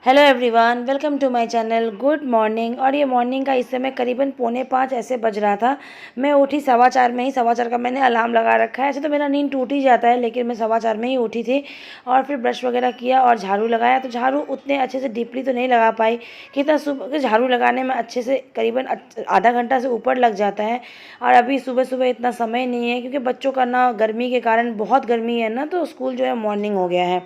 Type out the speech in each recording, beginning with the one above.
Hello everyone, welcome to my channel. Good morning. और ये morning का इस समय करीबन 4:45 ऐसे बज रहा था। मैं उठी 4:15 में ही। 4:15 का मैंने अलार्म लगा रखा है। ऐसे तो मेरा नींद टूट ही जाता है, लेकिन मैं 4:15 में ही उठी थी। और फिर ब्रश वगैरह किया और झाड़ू लगाया। तो झाड़ू उतने अच्छे से डीपली तो नहीं लगा पाई, कितना सुबह के झाड़ू लगाने में अच्छे से करीबन आधा घंटा से ऊपर लग जाता है। और अभी सुबह सुबह इतना समय नहीं है, क्योंकि बच्चों का ना गर्मी के कारण, बहुत गर्मी है ना, तो स्कूल जो है मॉर्निंग हो गया है।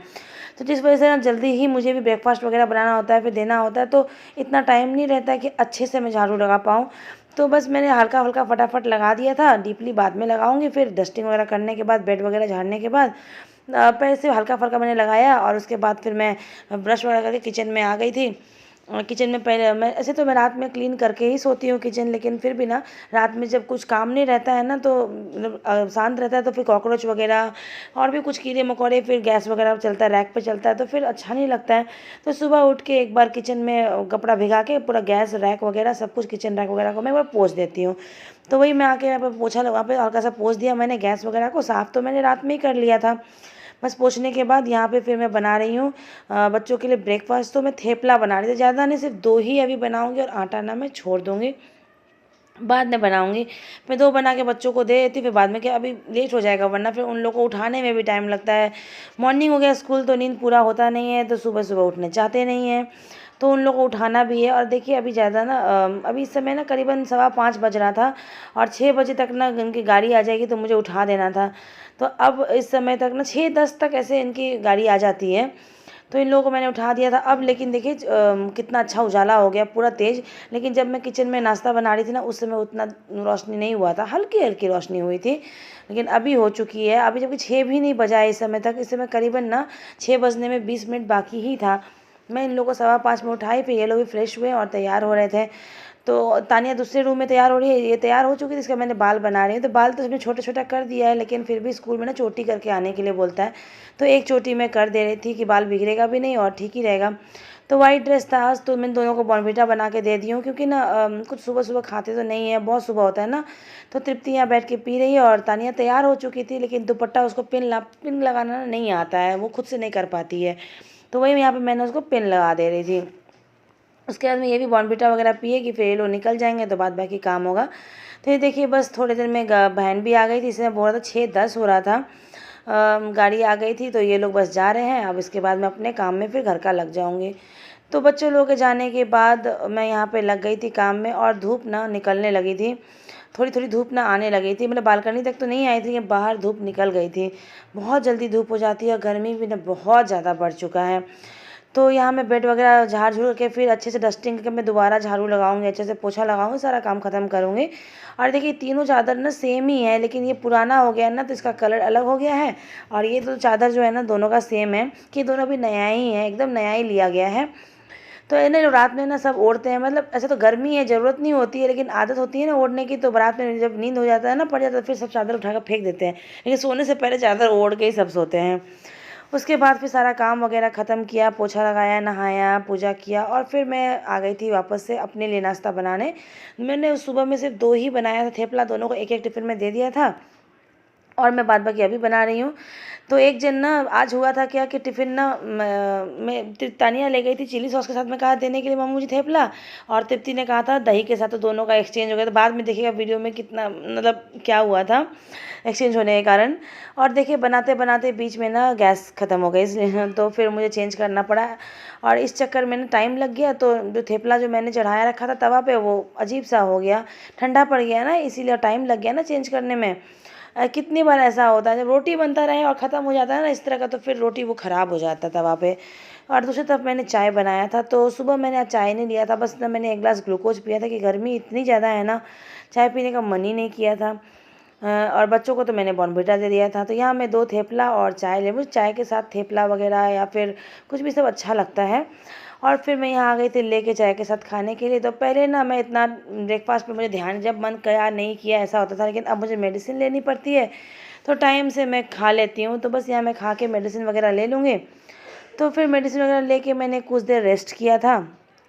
तो जिस वजह से ना जल्दी ही मुझे भी ब्रेकफास्ट वगैरह बनाना होता है, फिर देना होता है, तो इतना टाइम नहीं रहता है कि अच्छे से मैं झाड़ू लगा पाऊँ। तो बस मैंने हल्का हल्का फटाफट लगा दिया था। डीपली बाद में लगाऊंगी, फिर डस्टिंग वगैरह करने के बाद, बेड वगैरह झाड़ने के बाद पैर से हल्का फुल्का मैंने लगाया। और उसके बाद फिर मैं ब्रश वगैरह करके किचन में आ गई थी। किचन में पहले मैं, ऐसे तो मैं रात में क्लीन करके ही सोती हूँ किचन, लेकिन फिर भी ना रात में जब कुछ काम नहीं रहता है ना, तो मतलब शांत रहता है, तो फिर कॉकरोच वगैरह और भी कुछ कीड़े मकोड़े, फिर गैस वगैरह चलता है, रैक पे चलता है, तो फिर अच्छा नहीं लगता है। तो सुबह उठ के एक बार किचन में कपड़ा भिगा के पूरा गैस रैक वगैरह सब कुछ, किचन रैक वगैरह को मैं एक बार पोंछ देती हूँ। तो वही मैं आके यहाँ पर पोछा वहाँ पे हल्का सा पोंछ दिया मैंने। गैस वगैरह को साफ़ तो मैंने रात में ही कर लिया था। बस पोंछने के बाद यहाँ पे फिर मैं बना रही हूँ बच्चों के लिए ब्रेकफास्ट। तो मैं थेपला बना रही थी, ज़्यादा नहीं, सिर्फ 2 ही अभी बनाऊँगी, और आटा ना मैं छोड़ दूँगी, बाद में बनाऊँगी। मैं 2 बना के बच्चों को दे देती, फिर बाद में क्या, अभी लेट हो जाएगा, वरना फिर उन लोगों को उठाने में भी टाइम लगता है। मॉर्निंग हो गया स्कूल, तो नींद पूरा होता नहीं है, तो सुबह सुबह उठने चाहते नहीं हैं, तो उन लोगों को उठाना भी है। और देखिए अभी ज़्यादा ना अभी इस समय ना करीबन 4:15 बज रहा था, और 6 बजे तक ना इनकी गाड़ी आ जाएगी, तो मुझे उठा देना था। तो अब इस समय तक ना 6:10 तक ऐसे इनकी गाड़ी आ जाती है, तो इन लोगों को मैंने उठा दिया था। अब लेकिन देखिए कितना अच्छा उजाला हो गया, पूरा तेज़। लेकिन जब मैं किचन में नाश्ता बना रही थी ना, उस समय उतना रोशनी नहीं हुआ था, हल्की हल्की रोशनी हुई थी। लेकिन अभी हो चुकी है, अभी जबकि 6 भी नहीं बजा है इस समय तक। इस समय करीबन ना 6 बजने में 20 मिनट बाकी ही था। मैं इन लोगों को 4:15 में उठाई, फिर ये लोग भी फ्रेश हुए और तैयार हो रहे थे। तो तानिया दूसरे रूम में तैयार हो रही है, ये तैयार हो चुकी थी, इसका मैंने बाल बना रही हूँ। तो बाल तो इसमें छोटा छोटा कर दिया है, लेकिन फिर भी स्कूल में ना चोटी करके आने के लिए बोलता है, तो एक चोटी मैं कर दे रही थी कि बाल बिगड़ेगा भी नहीं और ठीक ही रहेगा। तो वाइट ड्रेस था आज, तो मैं दोनों को बॉर्नविटा बना के दे दी हूँ, क्योंकि ना कुछ सुबह सुबह खाते तो नहीं है, बहुत सुबह होता है ना। तो तृप्ति यहाँ बैठ के पी रही है, और तानिया तैयार हो चुकी थी, लेकिन दुपट्टा उसको पिन लगाना नहीं आता है, वो खुद से नहीं कर पाती है। तो वही यहाँ पे मैंने उसको पिन लगा दे रही थी। उसके बाद में ये भी बॉर्नविटा वगैरह पिएगी, फिर ये लोग निकल जाएंगे, तो बाद बाकी काम होगा। तो ये देखिए बस थोड़ी देर में बहन भी आ गई थी, इसमें बोल रहा था 6:10 हो रहा था। गाड़ी आ गई थी, तो ये लोग बस जा रहे हैं। अब इसके बाद मैं अपने काम में फिर घर का लग जाऊंगी। तो बच्चों लोग के जाने के बाद मैं यहाँ पे लग गई थी काम में, और धूप ना निकलने लगी थी, थोड़ी थोड़ी धूप ना आने लगी थी। मतलब बालकनी तक तो नहीं आई थी, बाहर धूप निकल गई थी। बहुत जल्दी धूप हो जाती है, और गर्मी भी ना बहुत ज़्यादा बढ़ चुका है। तो यहाँ मैं बेड वगैरह झाड़ झूड़ के फिर अच्छे से डस्टिंग करके मैं दोबारा झाड़ू लगाऊंगी, अच्छे से पोछा लगाऊंगी, सारा काम खत्म करूँगी। और देखिए तीनों चादर ना सेम ही है, लेकिन ये पुराना हो गया है ना, तो इसका कलर अलग हो गया है। और ये तो चादर जो है ना, दोनों का सेम है, कि दोनों भी नया ही है, एकदम नया ही लिया गया है। तो है ना, जो रात में ना सब ओढ़ते हैं, मतलब ऐसे तो गर्मी है, ज़रूरत नहीं होती है, लेकिन आदत होती है ना ओढ़ने की, तो रात में जब नींद हो जाता है ना, पड़ जाता है, फिर सब चादर उठाकर फेंक देते हैं, लेकिन सोने से पहले चादर ओढ़ के ही सब सोते हैं। उसके बाद फिर सारा काम वगैरह ख़त्म किया, पोछा लगाया, नहाया, पूजा किया, और फिर मैं आ गई थी वापस से अपने लिए नाश्ता बनाने। मैंने उस सुबह में सिर्फ 2 ही बनाया था थेपला, दोनों को एक एक टिफ़िन में दे दिया था, और मैं बाद बाकी अभी बना रही हूँ। तो एक जन ना आज हुआ था क्या कि टिफ़िन ना मैं तानिया ले गई थी चिली सॉस के साथ में कहा देने के लिए मम्मी मुझे थेपला, और तृप्ति ने कहा था दही के साथ, तो दोनों का एक्सचेंज हो गया। तो बाद में देखिएगा वीडियो में कितना मतलब क्या हुआ था एक्सचेंज होने के कारण। और देखिए बनाते बनाते बीच में ना गैस ख़त्म हो गई, इसलिए तो फिर मुझे चेंज करना पड़ा, और इस चक्कर में ना टाइम लग गया। तो जो थेपला जो मैंने चढ़ाया रखा था तवा पे, वो अजीब सा हो गया, ठंडा पड़ गया ना, इसीलिए टाइम लग गया ना चेंज करने में। कितनी बार ऐसा होता है, जब रोटी बनता रहे और ख़त्म हो जाता है ना इस तरह का, तो फिर रोटी वो ख़राब हो जाता है तवा पे। और दूसरी तरफ मैंने चाय बनाया था, तो सुबह मैंने आज चाय नहीं लिया था, बस ना मैंने 1 ग्लास ग्लूकोज पिया था, कि गर्मी इतनी ज़्यादा है ना, चाय पीने का मन ही नहीं किया था। और बच्चों को तो मैंने बॉर्नविटा दे दिया था। तो यहाँ मैं 2 थेपला और चाय ले, मुझे चाय के साथ थेपला वगैरह या फिर कुछ भी सब अच्छा लगता है। और फिर मैं यहाँ आ गई थी लेके चाय के साथ खाने के लिए। तो पहले ना मैं इतना ब्रेकफास्ट पे मुझे ध्यान जब मन किया नहीं किया ऐसा होता था, लेकिन अब मुझे मेडिसिन लेनी पड़ती है, तो टाइम से मैं खा लेती हूँ। तो बस यहाँ मैं खा के मेडिसिन वगैरह ले लूँगी। तो फिर मेडिसिन वगैरह लेके मैंने कुछ देर रेस्ट किया था,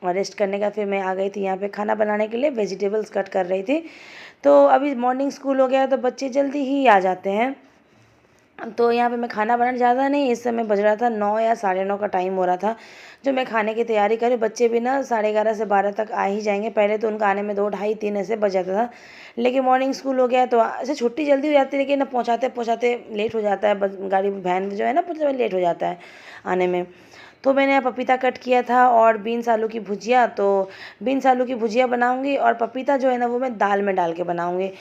और रेस्ट करने का फिर मैं आ गई थी यहाँ पे खाना बनाने के लिए, वेजिटेबल्स कट कर रही थी। तो अभी मॉर्निंग स्कूल हो गया है, तो बच्चे जल्दी ही आ जाते हैं। तो यहाँ पे मैं खाना बनाने ज़्यादा नहीं, इस समय बज रहा था 9 या 9:30 का टाइम हो रहा था जो मैं खाने की तैयारी करी। बच्चे भी ना 11:30 से 12 तक आ ही जाएंगे। पहले तो उनका आने में 2, ढाई, 3 ऐसे बज जाता था, लेकिन मॉर्निंग स्कूल हो गया तो ऐसे छुट्टी जल्दी हो जाती है, लेकिन ना पहुँचाते पहुँचाते लेट हो जाता है। गाड़ी वैन जो है ना, मतलब लेट हो जाता है आने में। तो मैंने पपीता कट किया था और बीन्स आलू की भुजिया, तो बीन्स आलू की भुजिया बनाऊंगी और पपीता जो है ना वो मैं दाल में डाल के बनाऊंगी।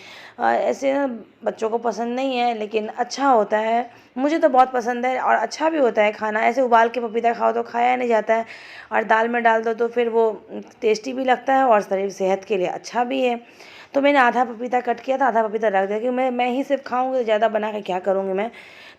ऐसे ना बच्चों को पसंद नहीं है, लेकिन अच्छा होता है, मुझे तो बहुत पसंद है और अच्छा भी होता है खाना। ऐसे उबाल के पपीता खाओ तो खाया नहीं जाता है, और दाल में डाल दो तो फिर वो टेस्टी भी लगता है और शरीर सेहत के लिए अच्छा भी है। तो मैंने आधा पपीता कट किया था, आधा पपीता रख दिया, क्योंकि मैं ही सिर्फ खाऊंगी तो ज़्यादा बना के क्या करूँगी मैं।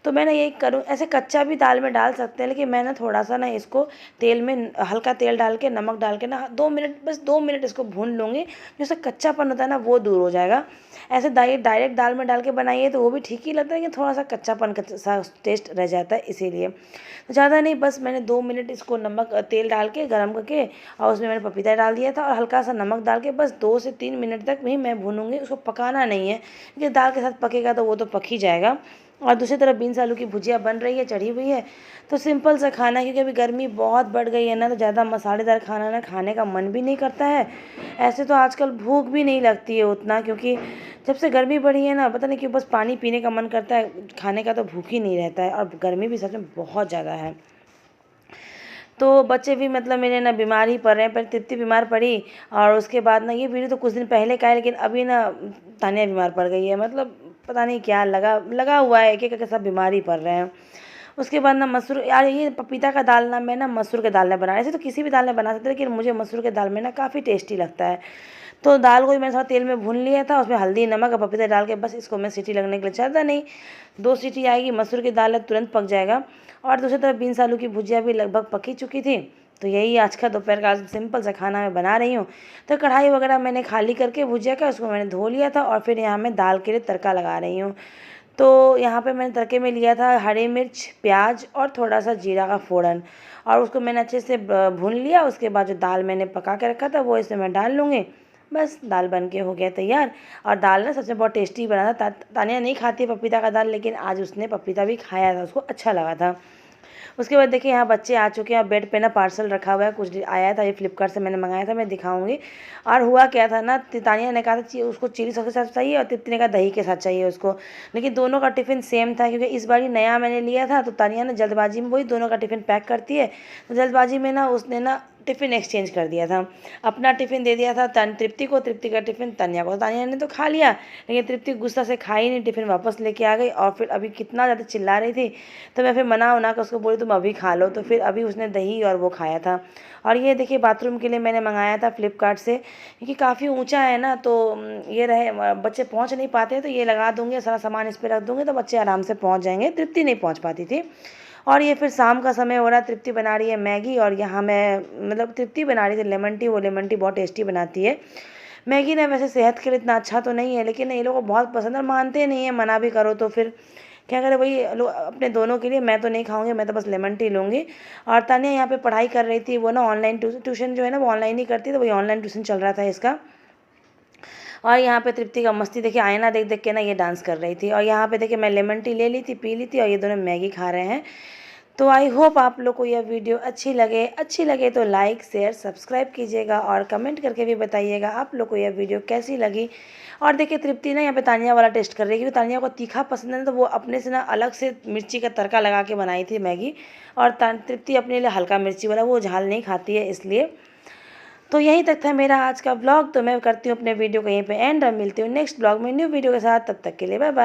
तो मैंने यही करूँ, ऐसे कच्चा भी दाल में डाल सकते हैं, लेकिन मैं ना थोड़ा सा ना इसको तेल में हल्का तेल डाल के, नमक डाल के ना 2 मिनट, बस 2 मिनट इसको भून लूँगी। जो उसका कच्चापन होता है ना वो दूर हो जाएगा। ऐसे डायरेक्ट दाल में डाल के बनाइए तो वो भी ठीक ही लगता है, लेकिन थोड़ा सा कच्चापन सा टेस्ट रह जाता है, इसीलिए। तो ज़्यादा नहीं, बस मैंने 2 मिनट इसको नमक तेल डाल के गर्म करके और उसमें मैंने पपीता डाल दिया था और हल्का सा नमक डाल के बस 2 से 3 मिनट तक भी मैं भूनूंगी। उसको पकाना नहीं है, क्योंकि दाल के साथ पकेगा तो वो तो पक ही जाएगा। और दूसरी तरफ बीन्स आलू की भुजिया बन रही है, चढ़ी हुई है। तो सिंपल सा खाना है, क्योंकि अभी गर्मी बहुत बढ़ गई है ना, तो ज़्यादा मसालेदार खाना ना खाने का मन भी नहीं करता है। ऐसे तो आजकल भूख भी नहीं लगती है उतना, क्योंकि जब से गर्मी बढ़ी है ना, पता नहीं क्यों बस पानी पीने का मन करता है, खाने का तो भूख ही नहीं रहता है, और गर्मी भी सच में बहुत ज़्यादा है। तो बच्चे भी मतलब मेरे ना बीमार ही पड़ रहे हैं। पहले तृप्ति बीमार पड़ी, और उसके बाद ना, ये वीडियो तो कुछ दिन पहले का है, लेकिन अभी ना तानिया बीमार पड़ गई है। मतलब पता नहीं क्या लगा लगा हुआ है, एक एक करके सब बीमार ही पड़ रहे हैं। उसके बाद ना मसूर, यार ये पपीता का दाल ना मैं ना मसूर के दाल में बना, ऐसे तो किसी भी दाल में बना सकते, लेकिन मुझे मसूर के दाल में ना काफ़ी टेस्टी लगता है। तो दाल को भी मैंने थोड़ा तेल में भून लिया था, उसमें हल्दी, नमक और पपीता डाल के बस इसको मैं सीटी लगने के लिए, ज़्यादा नहीं, 2 सीटी आएगी, मसूर की दाल है, तुरंत पक जाएगा। और दूसरी तरफ बीन्स आलू की भुजिया भी लगभग पक ही चुकी थी। तो यही आज का दोपहर का सिंपल सा खाना मैं बना रही हूँ। तो कढ़ाई वगैरह मैंने खाली करके भुजिया का उसको मैंने धो लिया था, और फिर यहाँ मैं दाल के लिए तड़का लगा रही हूँ। तो यहाँ पे मैंने तड़के में लिया था हरी मिर्च, प्याज और थोड़ा सा जीरा का फ़ोड़न, और उसको मैंने अच्छे से भून लिया। उसके बाद जो दाल मैंने पका के रखा था वो इसमें मैं डाल लूँगी। बस दाल बन के हो गया तैयार। और दाल ना सच में बहुत टेस्टी बना था। तानिया नहीं खाती है पपीता का दाल, लेकिन आज उसने पपीता भी खाया था, उसको अच्छा लगा था। उसके बाद देखिए यहाँ बच्चे आ चुके हैं, बेड पे ना पार्सल रखा हुआ है, कुछ आया था, ये फ्लिपकार्ट से मैंने मंगाया था, मैं दिखाऊंगी। और हुआ क्या था ना, तानिया ने कहा था उसको चिली सॉस के साथ चाहिए और तृप्ति ने कहा दही के साथ चाहिए उसको। लेकिन दोनों का टिफ़िन सेम था, क्योंकि इस बार ही नया मैंने लिया था, तो तानिया ने जल्दबाजी में वही दोनों का टिफ़िन पैक करती है, तो जल्दबाजी में ना उसने ना टिफ़िन एक्सचेंज कर दिया था। अपना टिफ़िन दे दिया था तृप्ति को, तृप्ति का टिफ़िन तानिया को। तानिया ने तो खा लिया, लेकिन तृप्ति गुस्सा से खाई नहीं, टिफ़िन वापस लेके आ गई, और फिर अभी कितना ज़्यादा चिल्ला रही थी, तो मैं फिर मना उना कर उसको बोली तुम अभी खा लो। तो फिर अभी उसने दही और वो खाया था। और ये देखिए बाथरूम के लिए मैंने मंगाया था फ्लिपकार्ट से, क्योंकि काफ़ी ऊंचा है ना, तो ये रहे बच्चे पहुंच नहीं पाते, तो ये लगा दूंगे, सारा सामान इस पर रख दूंगे, तो बच्चे आराम से पहुंच जाएंगे। तृप्ति नहीं पहुंच पाती थी। और ये फिर शाम का समय हो रहा, तृप्ति बना रही है मैगी, और यहाँ मैं मतलब तृप्ति बना रही थी लेमन टी। वो लेमन टी बहुत टेस्टी बनाती है। मैगी ना वैसे सेहत के लिए इतना अच्छा तो नहीं है, लेकिन ये लोगों को बहुत पसंद है और मानते नहीं है, मना भी करो तो फिर क्या करें, वही लोग अपने दोनों के लिए। मैं तो नहीं खाऊंगी, मैं तो बस लेमन टी लूँगी। और तानिया यहाँ पे पढ़ाई कर रही थी, वो ना ऑनलाइन ट्यूशन जो है ना वो ऑनलाइन ही करती है, तो वही ऑनलाइन ट्यूशन चल रहा था इसका। और यहाँ पे तृप्ति का मस्ती देखिए, आईना देख देख के ना ये डांस कर रही थी। और यहाँ पे देखिए मैं लेमन टी ले ली थी, पी ली थी, और ये दोनों मैगी खा रहे हैं। तो आई होप आप लोग को यह वीडियो अच्छी लगे तो लाइक, शेयर, सब्सक्राइब कीजिएगा, और कमेंट करके भी बताइएगा आप लोग को यह वीडियो कैसी लगी। और देखिए तृप्ति ना यहाँ पे तानिया वाला टेस्ट कर रही है, क्योंकि तानिया को तीखा पसंद है, तो वो अपने से ना अलग से मिर्ची का तड़का लगा के बनाई थी मैगी, और तृप्ति अपने लिए हल्का मिर्ची वाला, वो झाल नहीं खाती है इसलिए। तो यहीं तक था मेरा आज का ब्लॉग। तो मैं करती हूँ अपने वीडियो को यहीं पे एंड, और मिलती हूँ नेक्स्ट ब्लॉग में न्यू वीडियो के साथ। तब तक के लिए बाय बाय।